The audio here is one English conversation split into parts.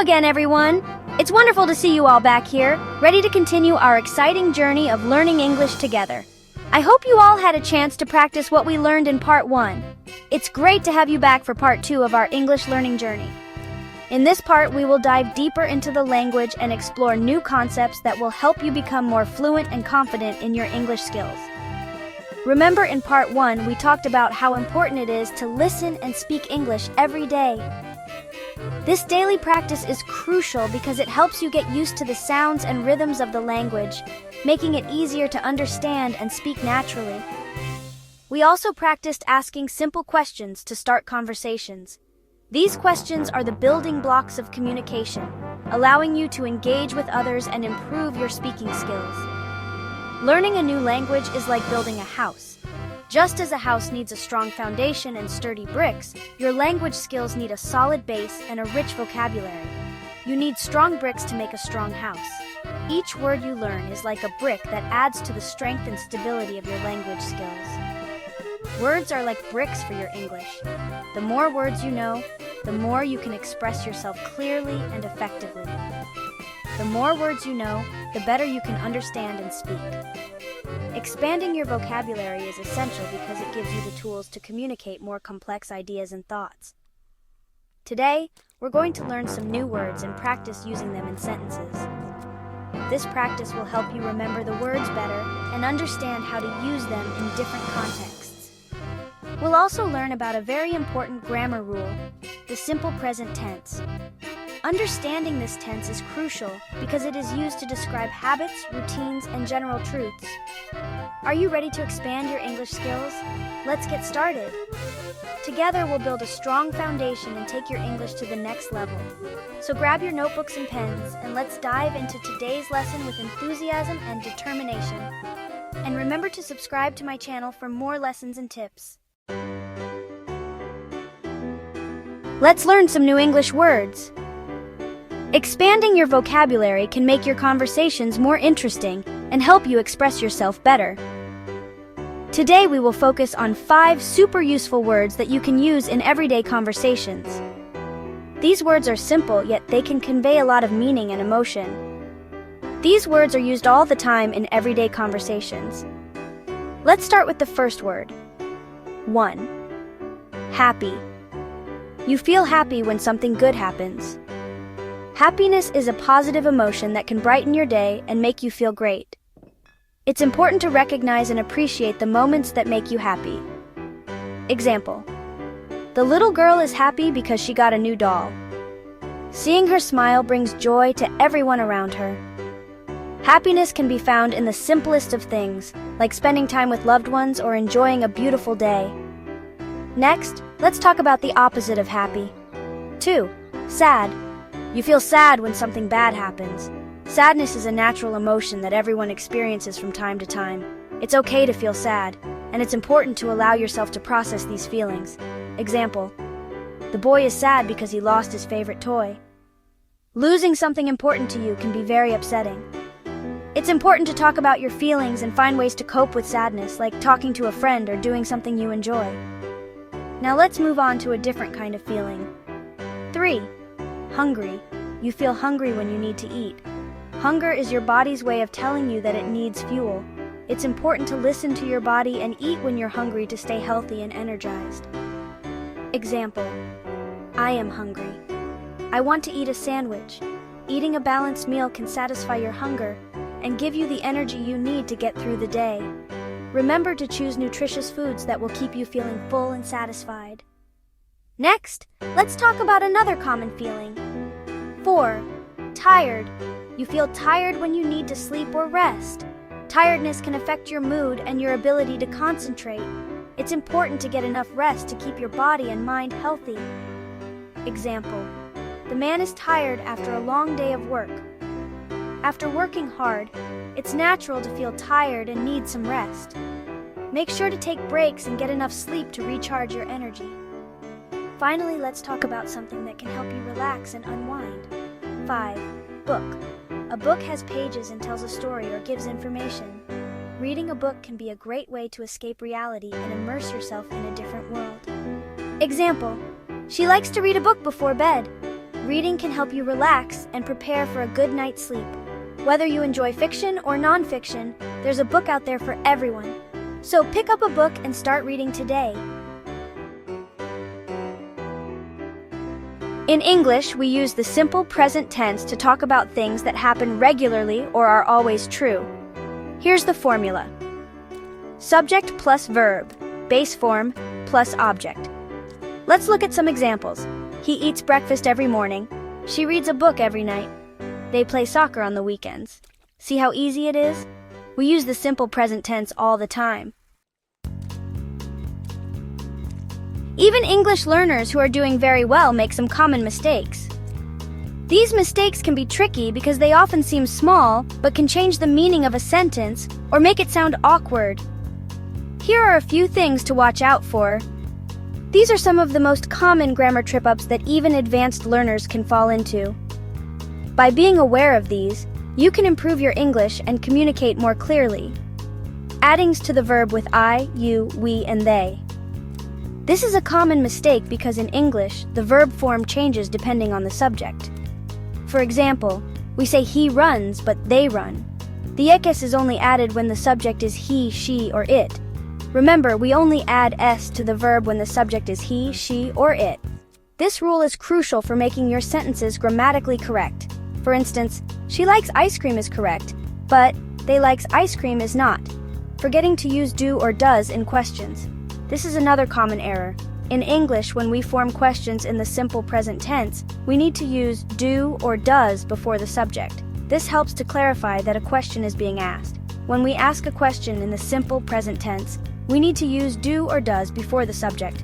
again, everyone. It's wonderful to see you all back here, ready to continue our exciting journey of learning English together. I hope you all had a chance to practice what we learned in Part 1. It's great to have you back for Part 2 of our English learning journey. In this part, we will dive deeper into the language and explore new concepts that will help you become more fluent and confident in your English skills. Remember, in Part 1, we talked about how important it is to listen and speak English every day. This daily practice is crucial because it helps you get used to the sounds and rhythms of the language, making it easier to understand and speak naturally. We also practiced asking simple questions to start conversations. These questions are the building blocks of communication, allowing you to engage with others and improve your speaking skills. Learning a new language is like building a house. Just as a house needs a strong foundation and sturdy bricks, your language skills need a solid base and a rich vocabulary. You need strong bricks to make a strong house. Each word you learn is like a brick that adds to the strength and stability of your language skills. Words are like bricks for your English. The more words you know, the more you can express yourself clearly and effectively. The more words you know, the better you can understand and speak. Expanding your vocabulary is essential because it gives you the tools to communicate more complex ideas and thoughts. Today, we're going to learn some new words and practice using them in sentences. This practice will help you remember the words better and understand how to use them in different contexts. We'll also learn about a very important grammar rule, the simple present tense. Understanding this tense is crucial because it is used to describe habits, routines, and general truths. Are you ready to expand your English skills? Let's get started. Together, we'll build a strong foundation and take your English to the next level. So grab your notebooks and pens, and let's dive into today's lesson with enthusiasm and determination. And remember to subscribe to my channel for more lessons and tips. Let's learn some new English words. Expanding your vocabulary can make your conversations more interesting and help you express yourself better. Today we will focus on 5 super useful words that you can use in everyday conversations. These words are simple, yet they can convey a lot of meaning and emotion. These words are used all the time in everyday conversations. Let's start with the first word. 1. Happy. You feel happy when something good happens. Happiness is a positive emotion that can brighten your day and make you feel great. It's important to recognize and appreciate the moments that make you happy. Example: the little girl is happy because she got a new doll. Seeing her smile brings joy to everyone around her. Happiness can be found in the simplest of things, like spending time with loved ones or enjoying a beautiful day. Next, let's talk about the opposite of happy. 2. Sad. You feel sad when something bad happens. Sadness is a natural emotion that everyone experiences from time to time. It's okay to feel sad, and it's important to allow yourself to process these feelings. Example: the boy is sad because he lost his favorite toy. Losing something important to you can be very upsetting. It's important to talk about your feelings and find ways to cope with sadness, like talking to a friend or doing something you enjoy. Now let's move on to a different kind of feeling. 3. Hungry. You feel hungry when you need to eat. Hunger is your body's way of telling you that it needs fuel. It's important to listen to your body and eat when you're hungry to stay healthy and energized. Example: I am hungry. I want to eat a sandwich. Eating a balanced meal can satisfy your hunger and give you the energy you need to get through the day. Remember to choose nutritious foods that will keep you feeling full and satisfied. Next, let's talk about another common feeling. 4. Tired. You feel tired when you need to sleep or rest. Tiredness can affect your mood and your ability to concentrate. It's important to get enough rest to keep your body and mind healthy. Example: the man is tired after a long day of work. After working hard, it's natural to feel tired and need some rest. Make sure to take breaks and get enough sleep to recharge your energy. Finally, let's talk about something that can help you relax and unwind. 5. Book. A book has pages and tells a story or gives information. Reading a book can be a great way to escape reality and immerse yourself in a different world. Example: she likes to read a book before bed. reading can help you relax and prepare for a good night's sleep. Whether you enjoy fiction or nonfiction, there's a book out there for everyone. So pick up a book and start reading today. In English, we use the simple present tense to talk about things that happen regularly or are always true. Here's the formula. Subject plus verb, base form plus object. Let's look at some examples. He eats breakfast every morning. She reads a book every night. They play soccer on the weekends. See how easy it is? We use the simple present tense all the time. Even English learners who are doing very well make some common mistakes. These mistakes can be tricky because they often seem small, but can change the meaning of a sentence or make it sound awkward. Here are a few things to watch out for. These are some of the most common grammar trip-ups that even advanced learners can fall into. By being aware of these, you can improve your English and communicate more clearly. Addings to the verb with I, you, we, and they. This is a common mistake because in English, the verb form changes depending on the subject. For example, we say he runs, but they run. The ekes is only added when the subject is he, she, or it. Remember, we only add s to the verb when the subject is he, she, or it. This rule is crucial for making your sentences grammatically correct. For instance, she likes ice cream is correct, but they likes ice cream is not. Forgetting to use do or does in questions. This is another common error. In English, when we form questions in the simple present tense, we need to use do or does before the subject. This helps to clarify that a question is being asked. When we ask a question in the simple present tense, we need to use do or does before the subject.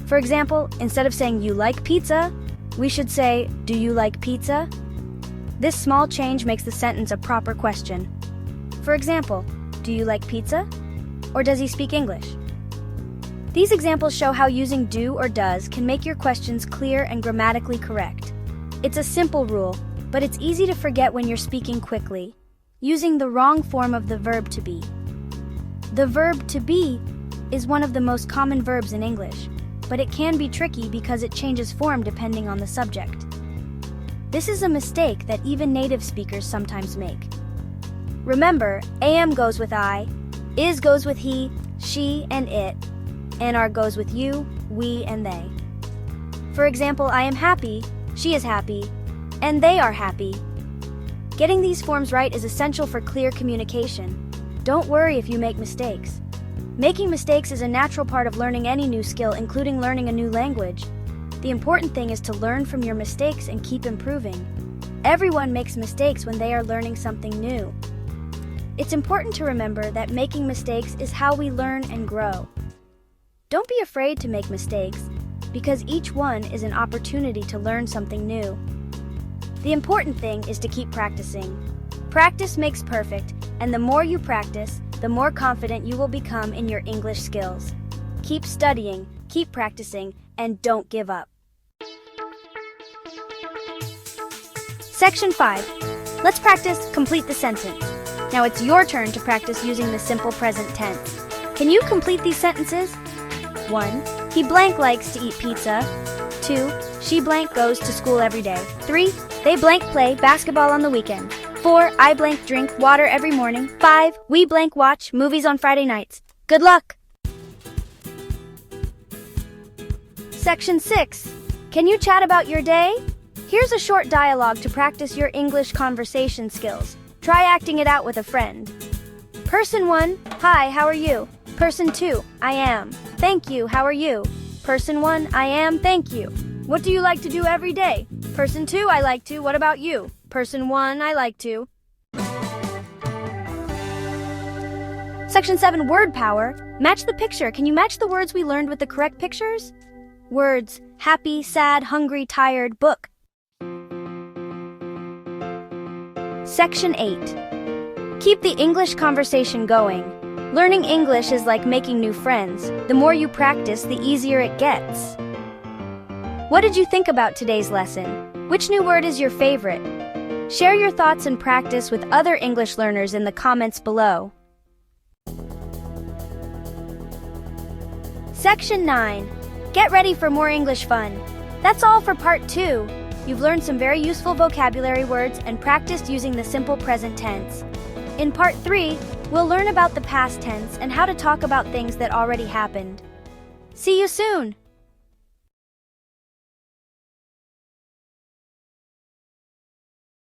For example, instead of saying you like pizza, we should say, do you like pizza? This small change makes the sentence a proper question. For example, do you like pizza? Or does he speak English? These examples show how using do or does can make your questions clear and grammatically correct. It's a simple rule, but it's easy to forget when you're speaking quickly, using the wrong form of the verb to be. The verb to be is one of the most common verbs in English, but it can be tricky because it changes form depending on the subject. This is a mistake that even native speakers sometimes make. Remember, am goes with I, is goes with he, she, and it, and are goes with you, we, and they. For example, I am happy, she is happy, and they are happy. Getting these forms right is essential for clear communication. Don't worry if you make mistakes. Making mistakes is a natural part of learning any new skill, including learning a new language. The important thing is to learn from your mistakes and keep improving. Everyone makes mistakes when they are learning something new. It's important to remember that making mistakes is how we learn and grow. Don't be afraid to make mistakes, because each one is an opportunity to learn something new. The important thing is to keep practicing. Practice makes perfect, and the more you practice, the more confident you will become in your English skills. Keep studying, keep practicing, and don't give up. Section 5. Let's practice complete the sentence. Now it's your turn to practice using the simple present tense. Can you complete these sentences? 1. He blank likes to eat pizza. 2. She blank goes to school every day. 3. They blank play basketball on the weekend. 4. I blank drink water every morning. 5. We blank watch movies on Friday nights. Good luck! Section 6. Can you chat about your day? Here's a short dialogue to practice your English conversation skills. Try acting it out with a friend. Person 1. Hi, how are you? Person 2. I am. Thank you, how are you? Person 1. I am, thank you. What do you like to do every day? Person 2. I like to. What about you? Person 1. I like to. Section 7. Word power. Match the picture. Can you match the words we learned with the correct pictures? Words: happy, sad, hungry, tired, book. Section 8. Keep the English conversation going. Learning English is like making new friends. The more you practice, the easier it gets. What did you think about today's lesson? Which new word is your favorite? Share your thoughts and practice with other English learners in the comments below. Section 9. Get ready for more English fun. That's all for part 2. You've learned some very useful vocabulary words and practiced using the simple present tense. In part 3, we'll learn about the past tense and how to talk about things that already happened. See you soon!